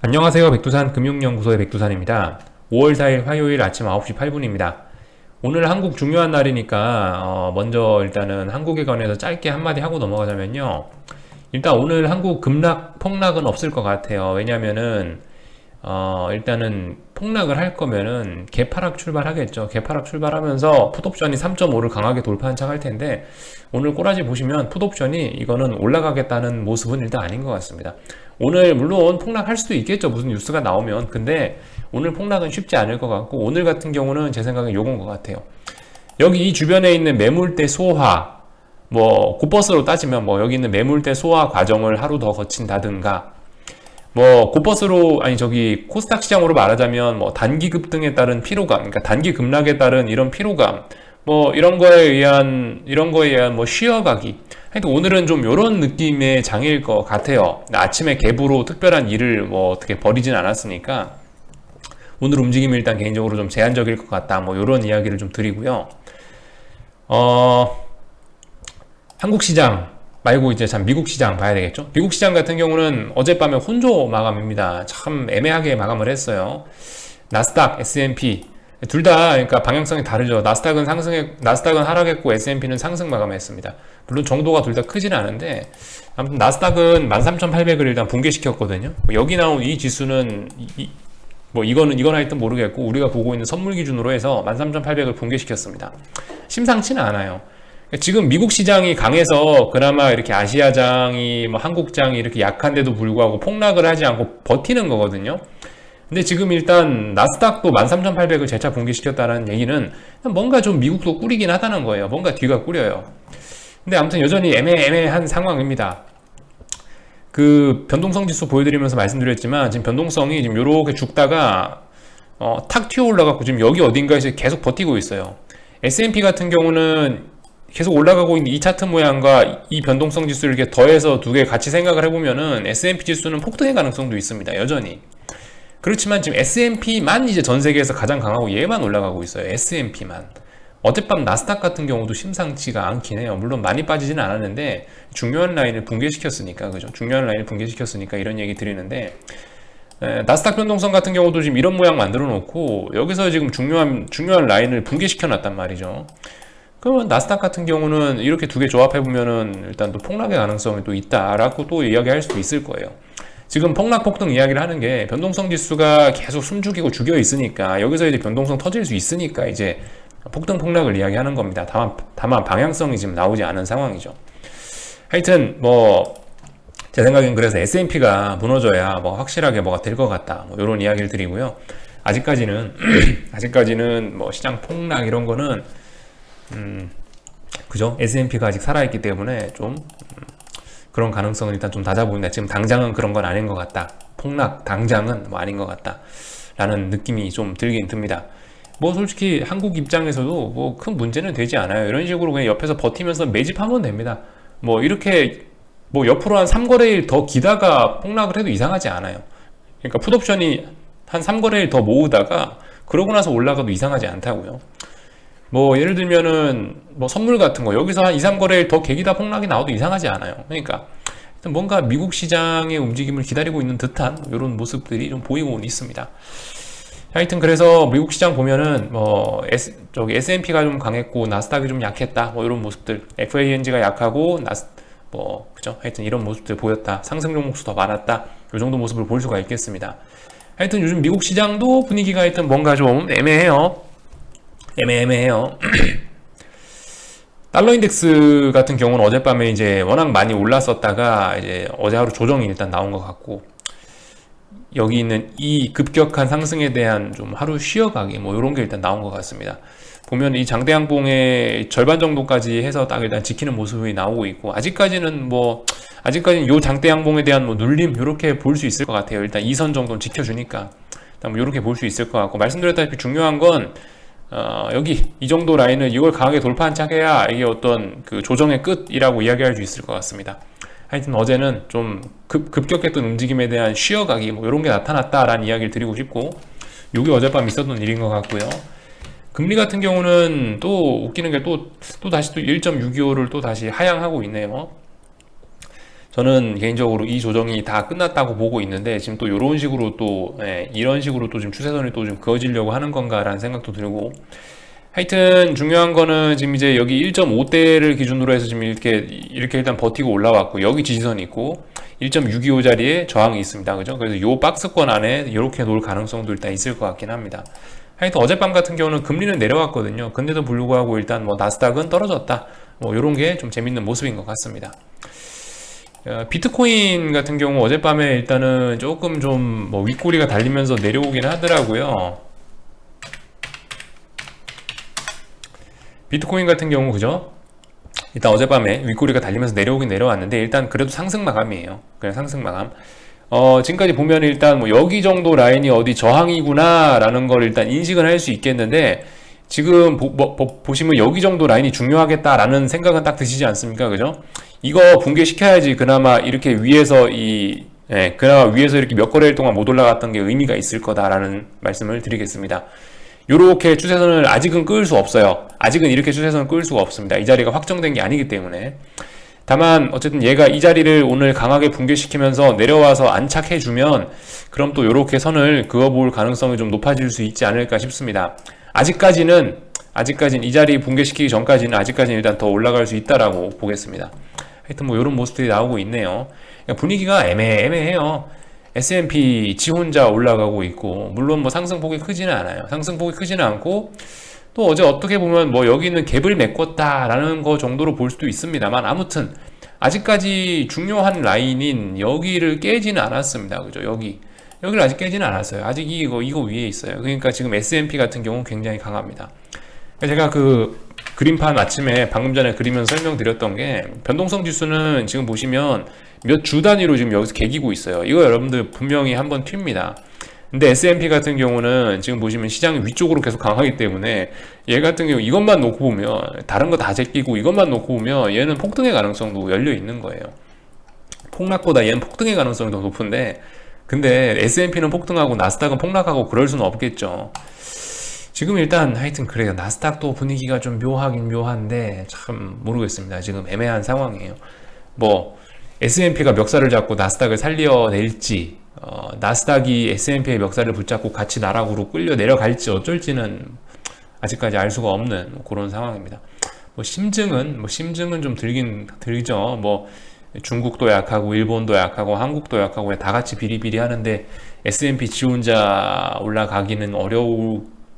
안녕하세요. 백두산 금융연구소의 백두산입니다. 5월 4일 화요일 아침 9시 8분입니다. 오늘 한국 중요한 날이니까 먼저 일단은 한국에 관해서 짧게 한마디 하고 넘어가자면요. 일단 오늘 한국 폭락은 없을 것 같아요. 왜냐면은 일단은 폭락을 할 거면은 개파락 출발하겠죠. 개파락 출발하면서 풋옵션이 3.5를 강하게 돌파한 척 할 텐데, 오늘 꼬라지 보시면 풋옵션이 이거는 올라가겠다는 모습은 일단 아닌 것 같습니다. 오늘 물론 폭락할 수도 있겠죠. 무슨 뉴스가 나오면. 근데 오늘 폭락은 쉽지 않을 것 같고, 오늘 같은 경우는 제 생각엔 요건 것 같아요. 여기 이 주변에 있는 매물대 소화, 뭐 곧버스로 따지면 뭐 여기 있는 매물대 소화 과정을 하루 더 거친다든가, 뭐 곧버스로 아니 저기 코스닥 시장으로 말하자면 뭐 단기 급등에 따른 피로감, 그러니까 단기 급락에 따른 이런 피로감, 뭐 이런 거에 의한 뭐 쉬어가기. 하여튼 오늘은 좀 이런 느낌의 장일 것 같아요. 아침에 갭으로 특별한 일을 뭐 어떻게 벌이진 않았으니까 오늘 움직임이 일단 개인적으로 좀 제한적일 것 같다. 뭐 이런 이야기를 좀 드리고요. 한국 시장 말고 이제 참 미국 시장 봐야 되겠죠. 미국 시장 같은 경우는 어젯밤에 혼조 마감입니다. 참 애매하게 마감을 했어요. 나스닥, S&P 둘 다 그러니까 방향성이 다르죠. 나스닥은 하락했고 S&P는 상승 마감했습니다. 물론 정도가 둘 다 크지는 않은데 아무튼 나스닥은 13,800을 일단 붕괴시켰거든요. 여기 나온 이 지수는 뭐 이건 하여튼 모르겠고 우리가 보고 있는 선물 기준으로 해서 13,800을 붕괴시켰습니다. 심상치는 않아요. 지금 미국 시장이 강해서 그나마 이렇게 아시아장이 뭐 한국장이 이렇게 약한데도 불구하고 폭락을 하지 않고 버티는 거거든요. 근데 지금 일단 나스닥도 13,800을 재차 붕괴시켰다는 얘기는 뭔가 좀 미국도 꾸리긴 하다는 거예요. 뭔가 뒤가 꾸려요. 근데 아무튼 여전히 애매한 상황입니다. 그 변동성 지수 보여드리면서 말씀드렸지만 지금 변동성이 지금 요렇게 죽다가 탁 튀어 올라가고 지금 여기 어딘가에서 계속 버티고 있어요. S&P 같은 경우는 계속 올라가고 있는 이 차트 모양과 이 변동성 지수를 이렇게 더해서 두 개 같이 생각을 해보면은 S&P 지수는 폭등의 가능성도 있습니다. 여전히. 그렇지만 지금 S&P만 이제 전 세계에서 가장 강하고 얘만 올라가고 있어요. S&P만. 어젯밤 나스닥 같은 경우도 심상치가 않긴 해요. 물론 많이 빠지지는 않았는데 중요한 라인을 붕괴시켰으니까, 그죠? 중요한 라인을 붕괴시켰으니까 이런 얘기 드리는데, 나스닥 변동성 같은 경우도 지금 이런 모양 만들어 놓고 여기서 지금 중요한 라인을 붕괴시켜 놨단 말이죠. 그러면 나스닥 같은 경우는 이렇게 두 개 조합해 보면은 일단 또 폭락의 가능성이 또 있다라고 또 이야기할 수도 있을 거예요. 지금 폭등 이야기를 하는 게 변동성 지수가 계속 숨죽이고 죽여 있으니까 여기서 이제 변동성 터질 수 있으니까 이제 폭락을 이야기하는 겁니다. 다만 방향성이 지금 나오지 않은 상황이죠. 하여튼 뭐 제 생각엔 그래서 S&P가 무너져야 뭐 확실하게 뭐가 될 것 같다. 뭐 이런 이야기를 드리고요. 아직까지는 뭐 시장 폭락 이런 거는 그죠? S&P가 아직 살아있기 때문에 좀 그런 가능성은 일단 좀 낮아 보인다. 지금 당장은 그런 건 아닌 것 같다. 폭락 당장은 뭐 아닌 것 같다. 라는 느낌이 좀 들긴 듭니다. 뭐 솔직히 한국 입장에서도 뭐 큰 문제는 되지 않아요. 이런 식으로 그냥 옆에서 버티면서 매집하면 됩니다. 뭐 이렇게 뭐 옆으로 한 3거래일 더 기다가 폭락을 해도 이상하지 않아요. 그러니까 풋옵션이 한 3거래일 더 모으다가 그러고 나서 올라가도 이상하지 않다고요. 뭐 예를 들면은 뭐 선물 같은 거 여기서 한 2, 3거래일 더 계기다 폭락이 나와도 이상하지 않아요. 그러니까 뭔가 미국 시장의 움직임을 기다리고 있는 듯한 이런 모습들이 좀 보이고 있습니다. 하여튼 그래서 미국 시장 보면은 뭐 S&P가 좀 강했고 나스닥이 좀 약했다. 뭐 이런 모습들, FANG가 약하고 그죠? 하여튼 이런 모습들 보였다. 상승 종목수 더 많았다. 이 정도 모습을 볼 수가 있겠습니다. 하여튼 요즘 미국 시장도 분위기가 하여튼 뭔가 좀 애매해요. 달러 인덱스 같은 경우는 어젯밤에 이제 워낙 많이 올랐었다가 이제 어제 하루 조정이 일단 나온 것 같고, 여기 있는 이 급격한 상승에 대한 좀 하루 쉬어가기 뭐 이런 게 일단 나온 것 같습니다. 보면 이 장대양봉의 절반 정도까지 해서 딱 일단 지키는 모습이 나오고 있고, 아직까지는 요 장대양봉에 대한 뭐 눌림 이렇게 볼 수 있을 것 같아요. 일단 2선 정도는 지켜주니까 일단 뭐 이렇게 볼 수 있을 것 같고, 말씀드렸다시피 중요한 건 여기 이 정도 라인을 이걸 강하게 돌파한 척해야 이게 어떤 그 조정의 끝이라고 이야기할 수 있을 것 같습니다. 하여튼 어제는 좀 급격했던 움직임에 대한 쉬어가기 뭐 이런 게 나타났다라는 이야기를 드리고 싶고, 이게 어젯밤 있었던 일인 것 같고요. 금리 같은 경우는 또 웃기는 게 또 다시 또 1.625를 또 다시 하향하고 있네요. 저는 개인적으로 이 조정이 다 끝났다고 보고 있는데 지금 또 이런 식으로 또 이런 식으로 또 지금 추세선이 또 좀 그어지려고 하는 건가라는 생각도 들고, 하여튼 중요한 거는 지금 이제 여기 1.5대를 기준으로 해서 지금 이렇게 일단 버티고 올라왔고, 여기 지지선이 있고 1.625 자리에 저항이 있습니다. 그죠? 그래서 요 박스권 안에 이렇게 놓을 가능성도 일단 있을 것 같긴 합니다. 하여튼 어젯밤 같은 경우는 금리는 내려왔거든요. 근데도 불구하고 일단 뭐 나스닥은 떨어졌다. 뭐 요런 게 좀 재밌는 모습인 것 같습니다. 비트코인 같은 경우 어젯밤에 일단은 조금 좀 뭐 윗꼬리가 달리면서 내려오긴 하더라고요. 비트코인 같은 경우 그죠? 일단 어젯밤에 윗꼬리가 달리면서 내려오긴 내려왔는데 일단 그래도 상승 마감이에요. 그냥 상승 마감. 지금까지 보면 일단 뭐 여기 정도 라인이 어디 저항이구나 라는 걸 일단 인식은 할 수 있겠는데, 지금 보시면 여기 정도 라인이 중요하겠다라는 생각은 딱 드시지 않습니까? 그죠? 이거 붕괴시켜야지 그나마 이렇게 위에서 그나마 위에서 이렇게 몇 거래일 동안 못 올라갔던 게 의미가 있을 거다라는 말씀을 드리겠습니다. 요렇게 추세선을 아직은 끌 수 없어요. 아직은 이렇게 추세선을 끌 수가 없습니다. 이 자리가 확정된 게 아니기 때문에. 다만 어쨌든 얘가 이 자리를 오늘 강하게 붕괴시키면서 내려와서 안착해주면 그럼 또 요렇게 선을 그어볼 가능성이 좀 높아질 수 있지 않을까 싶습니다. 아직까지는 이 자리 붕괴시키기 전까지는 아직까지는 일단 더 올라갈 수 있다라고 보겠습니다. 하여튼 뭐 요런 모습들이 나오고 있네요. 그러니까 분위기가 애매해요. S&P 지 혼자 올라가고 있고, 물론 뭐 상승폭이 크지는 않아요. 상승폭이 크지는 않고, 또 어제 어떻게 보면 뭐 여기는 갭을 메꿨다라는 거 정도로 볼 수도 있습니다만, 아무튼 아직까지 중요한 라인인 여기를 깨지는 않았습니다. 그죠? 여기를 아직 깨지는 않았어요. 아직 이거 위에 있어요. 그러니까 지금 S&P 같은 경우는 굉장히 강합니다. 제가 그 그림판 아침에 방금 전에 그리면서 설명드렸던 게, 변동성 지수는 지금 보시면 몇 주 단위로 지금 여기서 개기고 있어요. 이거 여러분들 분명히 한번 튑니다. 근데 S&P 같은 경우는 지금 보시면 시장이 위쪽으로 계속 강하기 때문에, 얘 같은 경우 이것만 놓고 보면 다른 거 다 제끼고 이것만 놓고 보면 얘는 폭등의 가능성도 열려 있는 거예요. 폭락보다 얘는 폭등의 가능성이 더 높은데, 근데 S&P는 폭등하고 나스닥은 폭락하고 그럴 수는 없겠죠. 지금 일단 하여튼 그래요. 나스닥도 분위기가 좀 묘하긴 묘한데 참 모르겠습니다. 지금 애매한 상황이에요. 뭐 S&P가 멱살을 잡고 나스닥을 살려낼지, 나스닥이 S&P의 멱살을 붙잡고 같이 나락으로 끌려 내려갈지 어쩔지는 아직까지 알 수가 없는 그런 상황입니다. 심증은 좀 들긴 들죠. 뭐 중국도 약하고 일본도 약하고 한국도 약하고 다 같이 비리비리 하는데 S&P 지 혼자 올라가기는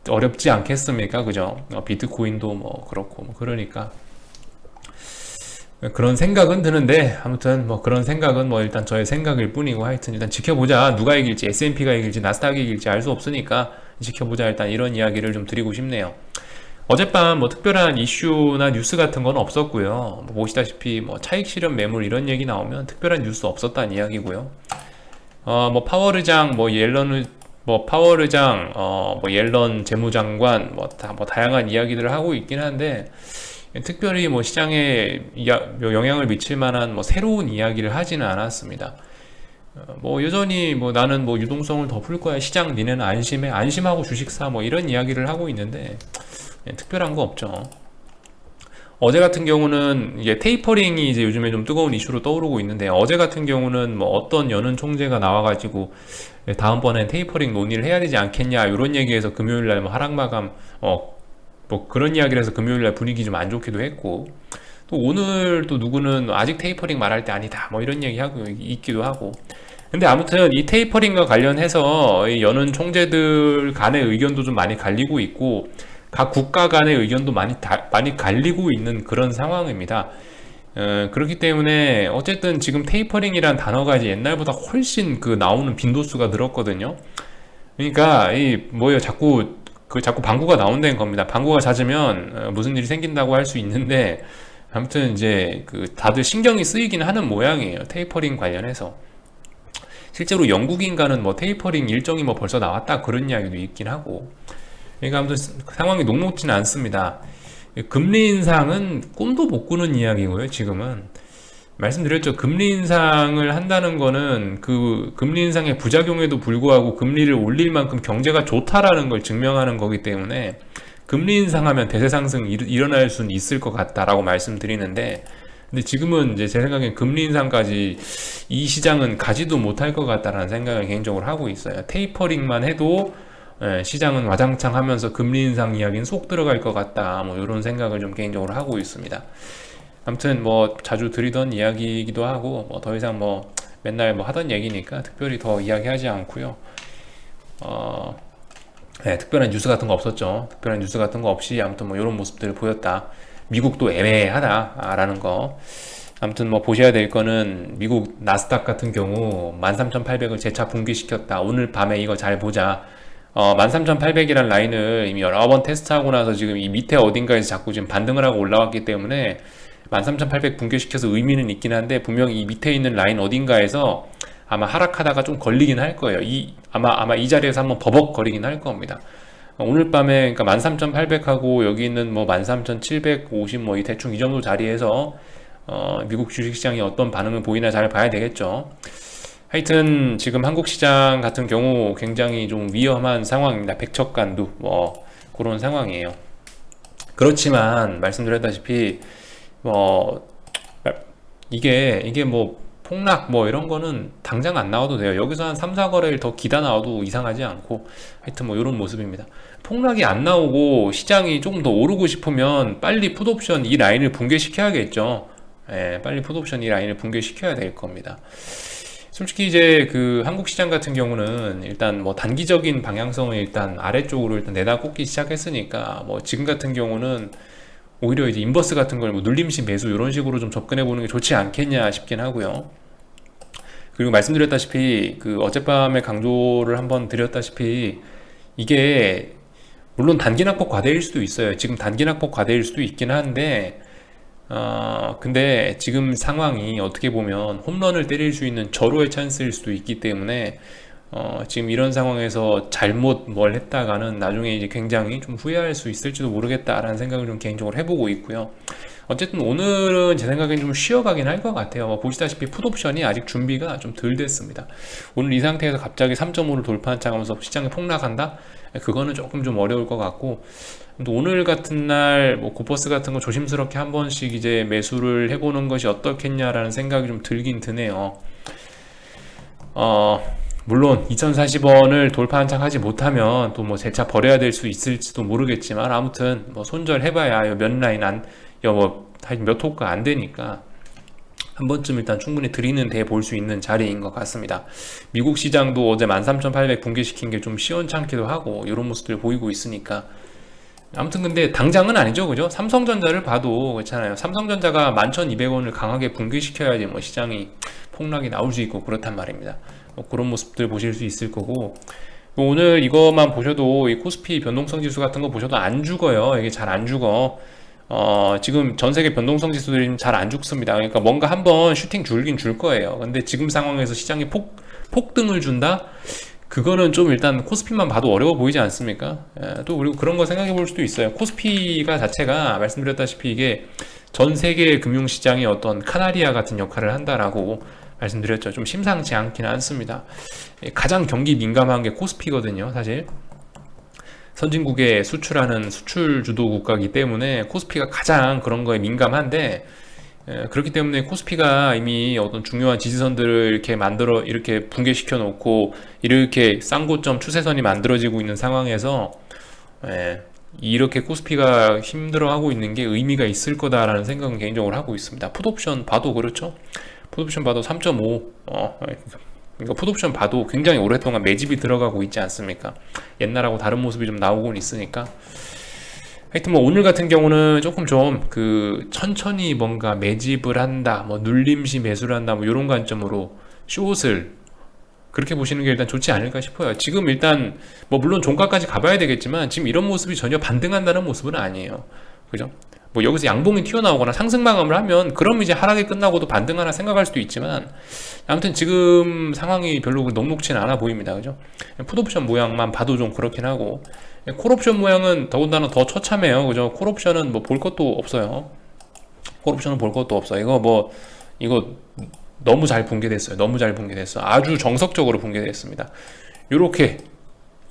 어렵지 않겠습니까? 그죠? 비트코인도 뭐 그렇고 뭐 그러니까 그런 생각은 드는데, 아무튼 뭐 그런 생각은 뭐 일단 저의 생각일 뿐이고, 하여튼 일단 지켜보자. 누가 이길지, S&P가 이길지 나스닥이 이길지 알 수 없으니까 지켜보자. 일단 이런 이야기를 좀 드리고 싶네요. 어젯밤 뭐 특별한 이슈나 뉴스 같은 건 없었고요. 뭐 보시다시피 뭐 차익 실현 매물 이런 얘기 나오면 특별한 뉴스 없었다는 이야기고요. 뭐 파월 의장, 뭐 옐런 재무장관, 뭐 다양한 이야기들을 하고 있긴 한데, 특별히 뭐 시장에 영향을 미칠 만한 뭐 새로운 이야기를 하지는 않았습니다. 뭐 여전히 뭐 나는 뭐 유동성을 더 풀 거야. 시장 니네는 안심하고 주식 사. 뭐 이런 이야기를 하고 있는데, 특별한 거 없죠. 어제 같은 경우는 이제 테이퍼링이 이제 요즘에 좀 뜨거운 이슈로 떠오르고 있는데, 어제 같은 경우는 뭐 어떤 연은 총재가 나와가지고 다음번엔 테이퍼링 논의를 해야 되지 않겠냐 이런 얘기에서 금요일날 뭐 하락 마감 뭐 그런 이야기를 해서 금요일날 분위기 좀 안 좋기도 했고, 또 오늘 또 누구는 아직 테이퍼링 말할 때 아니다 뭐 이런 얘기 하고 있기도 하고. 근데 아무튼 이 테이퍼링과 관련해서 이 연은 총재들 간의 의견도 좀 많이 갈리고 있고, 각 국가 간의 의견도 많이 갈리고 있는 그런 상황입니다. 그렇기 때문에 어쨌든 지금 테이퍼링이란 단어가 이제 옛날보다 훨씬 그 나오는 빈도수가 늘었거든요. 그러니까 자꾸 방구가 나온다는 겁니다. 방구가 잦으면 무슨 일이 생긴다고 할 수 있는데, 아무튼 이제 다들 신경이 쓰이긴 하는 모양이에요. 테이퍼링 관련해서. 실제로 영국인가는 뭐 테이퍼링 일정이 뭐 벌써 나왔다 그런 이야기도 있긴 하고. 그러니까 아무튼 상황이 녹록지는 않습니다. 금리 인상은 꿈도 못 꾸는 이야기고요. 지금은 말씀드렸죠. 금리 인상을 한다는 거는 그 금리 인상의 부작용에도 불구하고 금리를 올릴 만큼 경제가 좋다라는 걸 증명하는 거기 때문에, 금리 인상하면 대세 상승이 일어날 수는 있을 것 같다라고 말씀드리는데, 근데 지금은 이제 제 생각엔 금리 인상까지 이 시장은 가지도 못할 것 같다라는 생각을 개인적으로 하고 있어요. 테이퍼링만 해도 시장은 와장창 하면서 금리 인상 이야기는 속 들어갈 것 같다. 뭐 이런 생각을 좀 개인적으로 하고 있습니다. 아무튼 뭐 자주 드리던 이야기이기도 하고 뭐 더 이상 뭐 맨날 뭐 하던 얘기니까 특별히 더 이야기하지 않고요. 특별한 뉴스 같은 거 없었죠. 특별한 뉴스 같은 거 없이 아무튼 뭐 이런 모습들을 보였다. 미국도 애매하다라는 거. 아무튼 뭐 보셔야 될 거는 미국 나스닥 같은 경우 13,800을 재차 붕괴시켰다. 오늘 밤에 이거 잘 보자. 13,800이란 라인을 이미 여러 번 테스트하고 나서 지금 이 밑에 어딘가에서 자꾸 지금 반등을 하고 올라왔기 때문에 13,800 붕괴시켜서 의미는 있긴 한데 분명히 이 밑에 있는 라인 어딘가에서 아마 하락하다가 좀 걸리긴 할 거예요. 아마 이 자리에서 한번 버벅거리긴 할 겁니다. 오늘 밤에 그러니까 13,800하고 여기 있는 뭐 13,750 뭐 이 대충 이 정도 자리에서 미국 주식시장이 어떤 반응을 보이나 잘 봐야 되겠죠. 하여튼 지금 한국 시장 같은 경우 굉장히 좀 위험한 상황입니다. 백척간두 뭐 그런 상황이에요. 그렇지만 말씀드렸다시피 뭐 이게 뭐 폭락 뭐 이런 거는 당장 안 나와도 돼요. 여기서 한 3, 4거래일 더 기다 나와도 이상하지 않고 하여튼 뭐 이런 모습입니다. 폭락이 안 나오고 시장이 조금 더 오르고 싶으면 빨리 풋옵션 이 라인을 붕괴시켜야겠죠. 빨리 풋옵션 이 라인을 붕괴시켜야 될 겁니다. 솔직히 이제 그 한국 시장 같은 경우는 일단 뭐 단기적인 방향성을 일단 아래쪽으로 일단 내다 꽂기 시작했으니까 뭐 지금 같은 경우는 오히려 이제 인버스 같은 걸 뭐 눌림시 매수 이런 식으로 좀 접근해 보는 게 좋지 않겠냐 싶긴 하고요. 그리고 말씀드렸다시피 그 어젯밤에 강조를 한번 드렸다시피 이게 물론 단기 낙폭 과대일 수도 있어요. 지금 단기 낙폭 과대일 수도 있긴 한데 근데 지금 상황이 어떻게 보면 홈런을 때릴 수 있는 절호의 찬스일 수도 있기 때문에 지금 이런 상황에서 잘못 뭘 했다가는 나중에 이제 굉장히 좀 후회할 수 있을지도 모르겠다라는 생각을 좀 개인적으로 해보고 있고요. 어쨌든 오늘은 제 생각엔 좀 쉬어가긴 할 것 같아요. 보시다시피 풋옵션이 아직 준비가 좀 덜 됐습니다. 오늘 이 상태에서 갑자기 3.5를 돌파한 척하면서 시장이 폭락한다? 그거는 조금 좀 어려울 것 같고 또 오늘 같은 날 뭐 고퍼스 같은 거 조심스럽게 한 번씩 이제 매수를 해보는 것이 어떻겠냐라는 생각이 좀 들긴 드네요. 물론 2040원을 돌파한 척 하지 못하면 또 뭐 재차 버려야 될 수 있을지도 모르겠지만 아무튼 뭐 손절해봐야 몇 라인 몇 호가 안 되니까 한 번쯤 일단 충분히 드리는 데 볼 수 있는 자리인 것 같습니다. 미국 시장도 어제 13,800 붕괴시킨 게 좀 시원찮기도 하고 이런 모습들 보이고 있으니까 아무튼 근데 당장은 아니죠, 그죠? 삼성전자를 봐도 그렇잖아요. 삼성전자가 11,200원을 강하게 붕괴시켜야지 뭐 시장이 폭락이 나올 수 있고 그렇단 말입니다. 뭐 그런 모습들 보실 수 있을 거고 뭐 오늘 이것만 보셔도 이 코스피 변동성 지수 같은 거 보셔도 안 죽어요. 이게 잘 안 죽어. 지금 전 세계 변동성 지수들이 잘 안 죽습니다. 그러니까 뭔가 한번 슈팅 줄긴 줄 거예요. 근데 지금 상황에서 시장이 폭등을 준다? 그거는 좀 일단 코스피만 봐도 어려워 보이지 않습니까? 또 그리고 그런 거 생각해 볼 수도 있어요. 코스피가 자체가 말씀드렸다시피 이게 전 세계 금융시장의 어떤 카나리아 같은 역할을 한다라고 말씀드렸죠. 좀 심상치 않기는 않습니다. 가장 경기 민감한 게 코스피거든요, 사실. 선진국에 수출하는 수출 주도 국가이기 때문에 코스피가 가장 그런 거에 민감한데 그렇기 때문에 코스피가 이미 어떤 중요한 지지선들을 이렇게 붕괴시켜 놓고 이렇게 쌍고점 추세선이 만들어지고 있는 상황에서 이렇게 코스피가 힘들어하고 있는 게 의미가 있을 거다라는 생각은 개인적으로 하고 있습니다. 풋옵션 봐도 그렇죠. 풋옵션 봐도 3.5 그러니까 풋옵션 봐도 굉장히 오랫동안 매집이 들어가고 있지 않습니까? 옛날하고 다른 모습이 좀 나오곤 있으니까 하여튼 뭐 오늘 같은 경우는 조금 좀 그 천천히 뭔가 매집을 한다, 뭐 눌림시 매수를 한다, 뭐 이런 관점으로 숏을 그렇게 보시는 게 일단 좋지 않을까 싶어요. 지금 일단 뭐 물론 종가까지 가봐야 되겠지만 지금 이런 모습이 전혀 반등한다는 모습은 아니에요. 그죠? 뭐 여기서 양봉이 튀어나오거나 상승 마감을 하면 그럼 이제 하락이 끝나고도 반등하나 생각할 수도 있지만 아무튼 지금 상황이 별로 녹록치는 않아 보입니다. 그죠? 풋옵션 모양만 봐도 좀 그렇긴 하고 콜옵션 모양은 더군다나 더 처참해요. 그죠? 콜옵션은 뭐 볼 것도 없어요. 콜옵션은 볼 것도 없어. 이거 너무 잘 붕괴됐어요. 너무 잘 붕괴됐어. 아주 정석적으로 붕괴됐습니다. 요렇게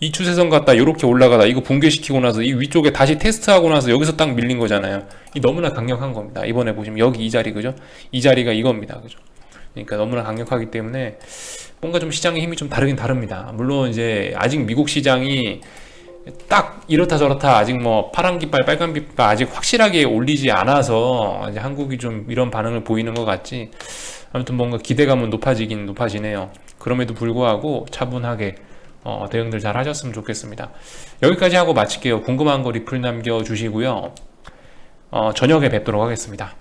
이 추세선 갔다 이렇게 올라가다 이거 붕괴시키고 나서 이 위쪽에 다시 테스트하고 나서 여기서 딱 밀린 거잖아요. 이 너무나 강력한 겁니다. 이번에 보시면 여기 이 자리 그죠? 이 자리가 이겁니다. 그죠? 그러니까 너무나 강력하기 때문에 뭔가 좀 시장의 힘이 좀 다르긴 다릅니다. 물론 이제 아직 미국 시장이 딱 이렇다 저렇다 아직 뭐 파란 깃발 빨간 깃발 아직 확실하게 올리지 않아서 이제 한국이 좀 이런 반응을 보이는 것 같지. 아무튼 뭔가 기대감은 높아지긴 높아지네요. 그럼에도 불구하고 차분하게 대응들 잘 하셨으면 좋겠습니다. 여기까지 하고 마칠게요. 궁금한 거 리플 남겨주시고요. 저녁에 뵙도록 하겠습니다.